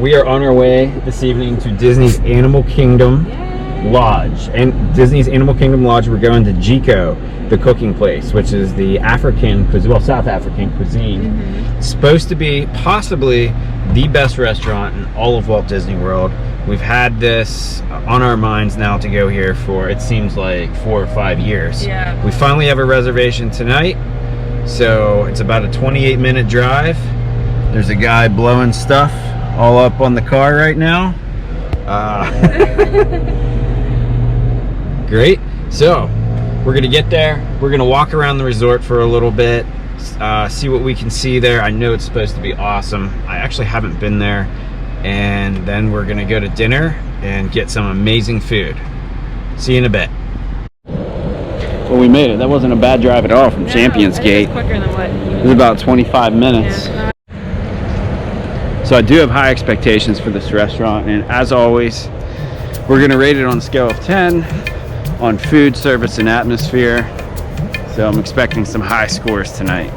We are on our way this evening to Disney's Animal Kingdom Lodge. And Disney's Animal Kingdom Lodge, we're going to Jiko, the cooking place, which is the African cuisine, well, South African cuisine. It's supposed to be possibly the best restaurant in all of Walt Disney World. We've had this on our minds now to go here for, it seems like, 4 or 5 years. Yeah. We finally have a reservation tonight, so it's about a 28-minute drive. There's a guy blowing stuff all up on the car right now. Great. So we're gonna get there. We're gonna walk around the resort for a little bit, see what we can see there. I know it's supposed to be awesome. I actually haven't been there. And then we're gonna go to dinner and get some amazing food. See you in a bit. Well, we made it. That wasn't a bad drive at all from Champions Gate. Quicker than what it was about 25 minutes. Yeah. So I do have high expectations for this restaurant, and as always, we're gonna rate it on a scale of 10 on food, service, and atmosphere. So I'm expecting some high scores tonight.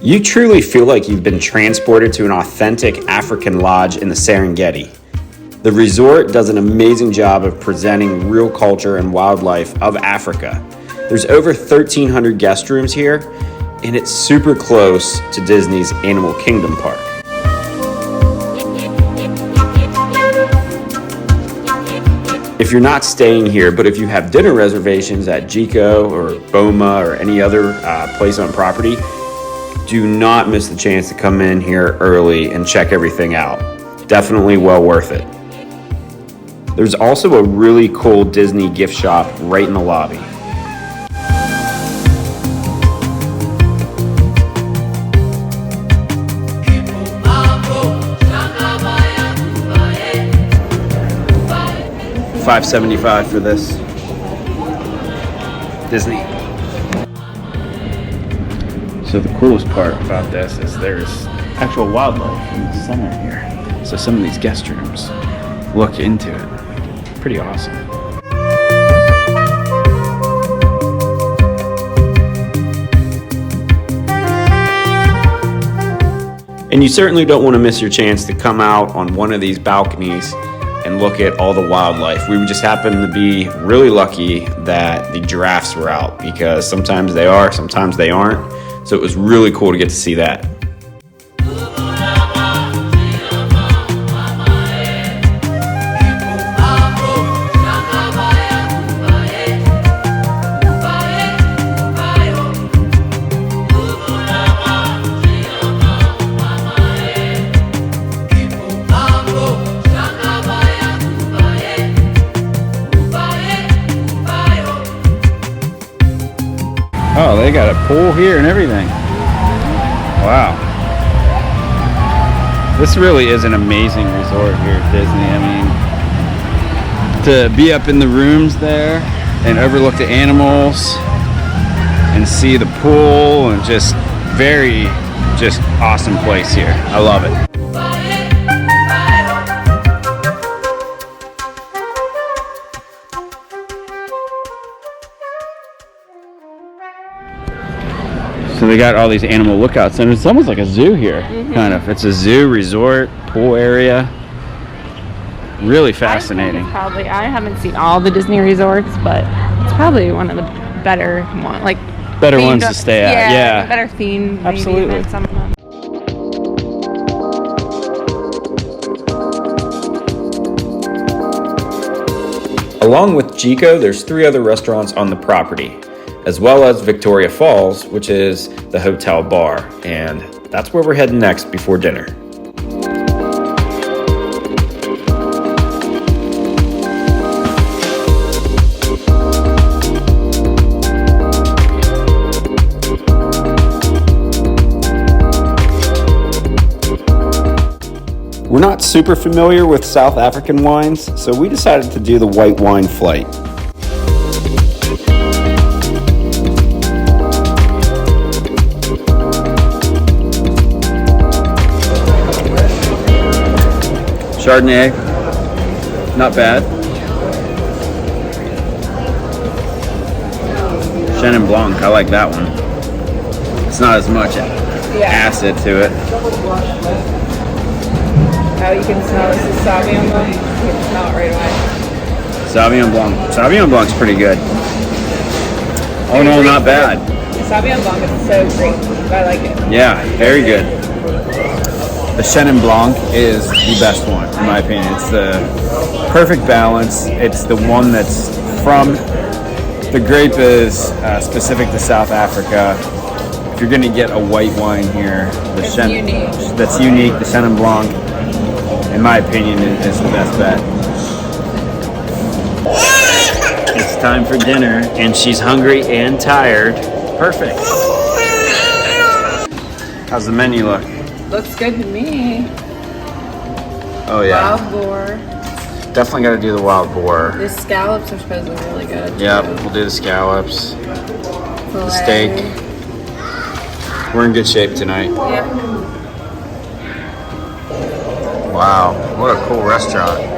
You truly feel like you've been transported to an authentic African lodge in the Serengeti. The resort does an amazing job of presenting real culture and wildlife of Africa. There's over 1,300 guest rooms here, and it's super close to Disney's Animal Kingdom Park. If you're not staying here, but if you have dinner reservations at Jiko or Boma or any other place on property, do not miss the chance to come in here early and check everything out. Definitely well worth it. There's also a really cool Disney gift shop right in the lobby. $5.75 for this Disney. So the coolest part about this is there's actual wildlife in the center here. So some of these guest rooms look into it. Pretty awesome. And you certainly don't want to miss your chance to come out on one of these balconies and look at all the wildlife. We just happened to be really lucky that the giraffes were out, because sometimes they are, sometimes they aren't. So it was really cool to get to see that. Oh, they got a pool here and everything. Wow. This really is an amazing resort here at Disney. I mean, to be up in the rooms there and overlook the animals and see the pool, and just awesome place here. I love it. So they got all these animal lookouts, and it's almost like a zoo here, kind of. It's a zoo, resort, pool area. Really fascinating. I haven't seen all the Disney resorts, but it's probably one of the better ones, like better ones to stay at. Yeah, better themed. Maybe absolutely. Than some of them. Along with Jiko, there's 3 other restaurants on the property, as well as Victoria Falls, which is the hotel bar. And that's where we're heading next before dinner. We're not super familiar with South African wines, so we decided to do the white wine flight. Chardonnay, not bad. Chenin Blanc, I like that one. It's not as much acid to it. Oh, you can smell this is Sauvignon Blanc. You can smell it right away. Sauvignon Blanc. Sauvignon Blanc's pretty good. Oh no, not bad. Sauvignon Blanc is so great. I like it. Yeah, very good. The Chenin Blanc is the best one, in my opinion. It's the perfect balance. It's the one that's from, the grape is specific to South Africa. If you're going to get a white wine here, the unique. That's unique, the Chenin Blanc, in my opinion, is the best bet. It's time for dinner, and she's hungry and tired. Perfect. How's the menu look? Looks good to me. Oh yeah. Wild boar. Definitely got to do the wild boar. The scallops are supposedly really good. Yep, we'll do the scallops. Filet. The steak. We're in good shape tonight. Yep. Wow, what a cool restaurant.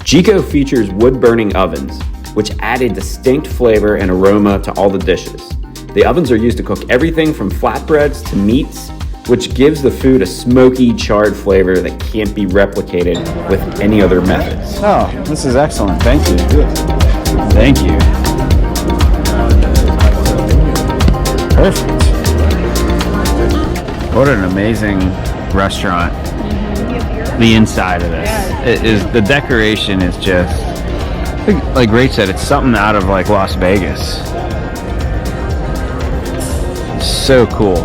Jiko features wood-burning ovens, which add a distinct flavor and aroma to all the dishes. The ovens are used to cook everything from flatbreads to meats, which gives the food a smoky, charred flavor that can't be replicated with any other methods. Oh, this is excellent. Thank you. Thank you. Perfect. What an amazing restaurant. The inside of this. It is, the decoration is just, like Rach said, it's something out of like Las Vegas. It's so cool.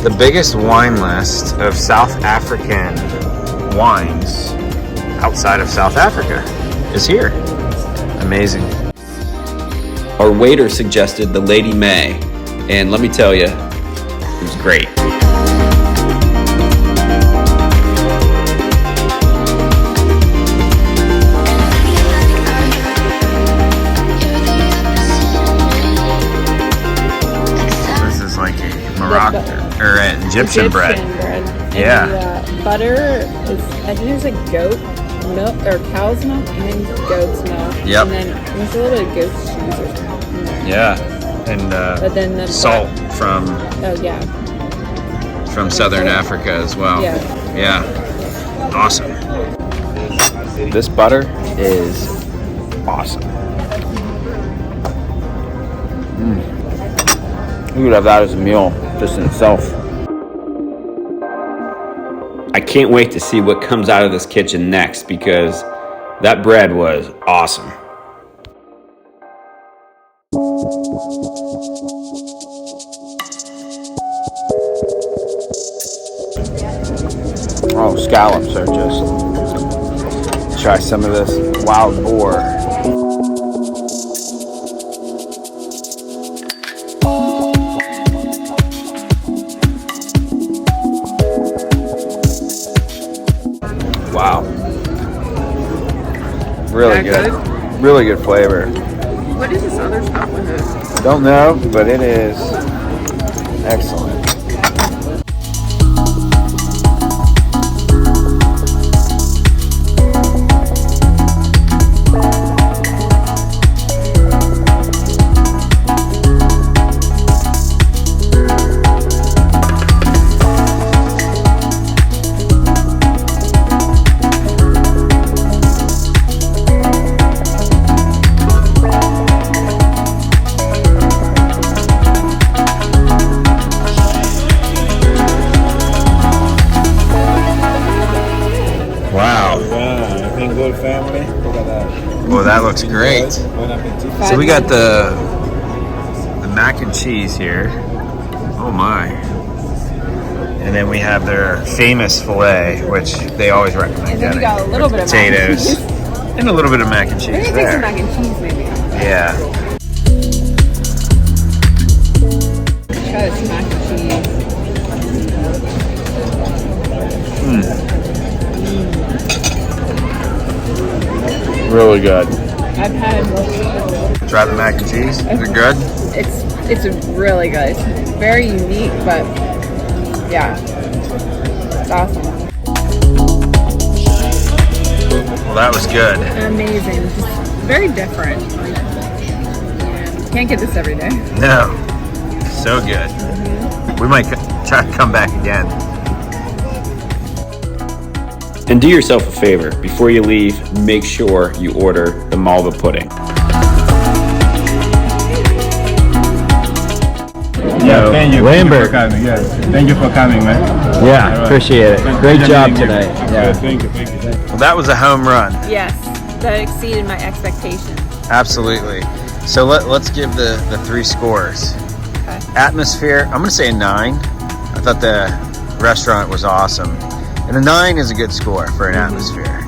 The biggest wine list of South African wines outside of South Africa is here. Amazing. Our waiter suggested the Lady May, and let me tell you, it was great. This is like a Moroccan or an Egyptian bread. Yeah. And the butter is, I think it's like goat milk or cow's milk and then goat's milk. Yep. And then there's a little bit of goat's cheese or something. Yeah. And But then the salt from Oh yeah. Southern Africa as well. Yeah. Yeah. Awesome. This butter is awesome. You could have that as a meal just in itself. I can't wait to see what comes out of this kitchen next because that bread was awesome. Oh, scallops are just... Try some of this wild boar. Wow. Really good. Really good flavor. What is this other stuff with it? Don't know, but it is excellent. Well, that looks great. So we got the mac and cheese here. Oh my. And then we have their famous filet, which they always recommend And then we getting. got a little bit of Potatoes. And a little bit of mac and cheese Maybe take there. some mac and cheese maybe. Yeah. try this mac and cheese. Really good. I've had. Try the mac and cheese. Is it good? It's really good. It's very unique, but yeah, it's awesome. Well, that was good. Amazing. Just very different. Can't get this every day. No, so good. We might try to come back again. And do yourself a favor, before you leave, make sure you order the malva pudding. Yeah, thank you. Lambert. Thank you for coming. Yes, thank you for coming, man. Yeah, All right. appreciate it. Great job tonight. Yeah. Thank you. Well, that was a home run. Yes, that exceeded my expectations. Absolutely. So let's give the 3 scores. Okay. Atmosphere, I'm going to say a 9. I thought the restaurant was awesome. And a 9 is a good score for an atmosphere.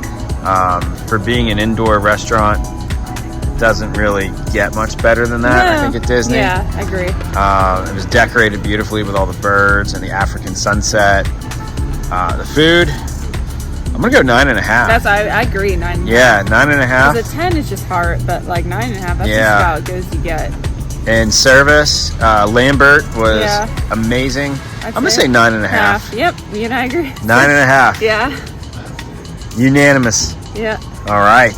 For being an indoor restaurant, doesn't really get much better than that, I think, at Disney. Yeah, I agree. It was decorated beautifully with all the birds and the African sunset. The food, I'm going to go 9.5. I agree. 9.5. Yeah, 9.5. Because a 10 is just hard, but like 9.5, that's Yeah. just about as good as you get. And service, Lambert was amazing. I'm going to say 9.5. Yep, you and I agree. 9.5. Yeah, Unanimous. yeah. All right.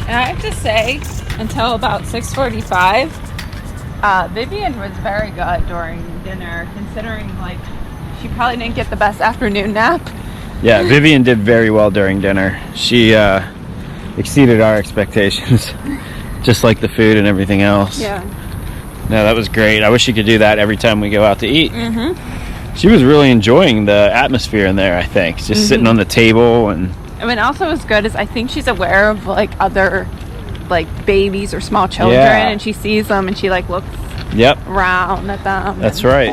And I have to say, until about 6:45, Vivian was very good during dinner, considering like she probably didn't get the best afternoon nap. Yeah, Vivian did very well during dinner. She exceeded our expectations, just like the food and everything else. Yeah. No, that was great. I wish she could do that every time we go out to eat. Mm-hmm. She was really enjoying the atmosphere in there, I think. Just sitting on the table and... I mean, also what's good is I think she's aware of like other like babies or small children, Yeah. and she sees them and she like looks Yep, around at them. that's right.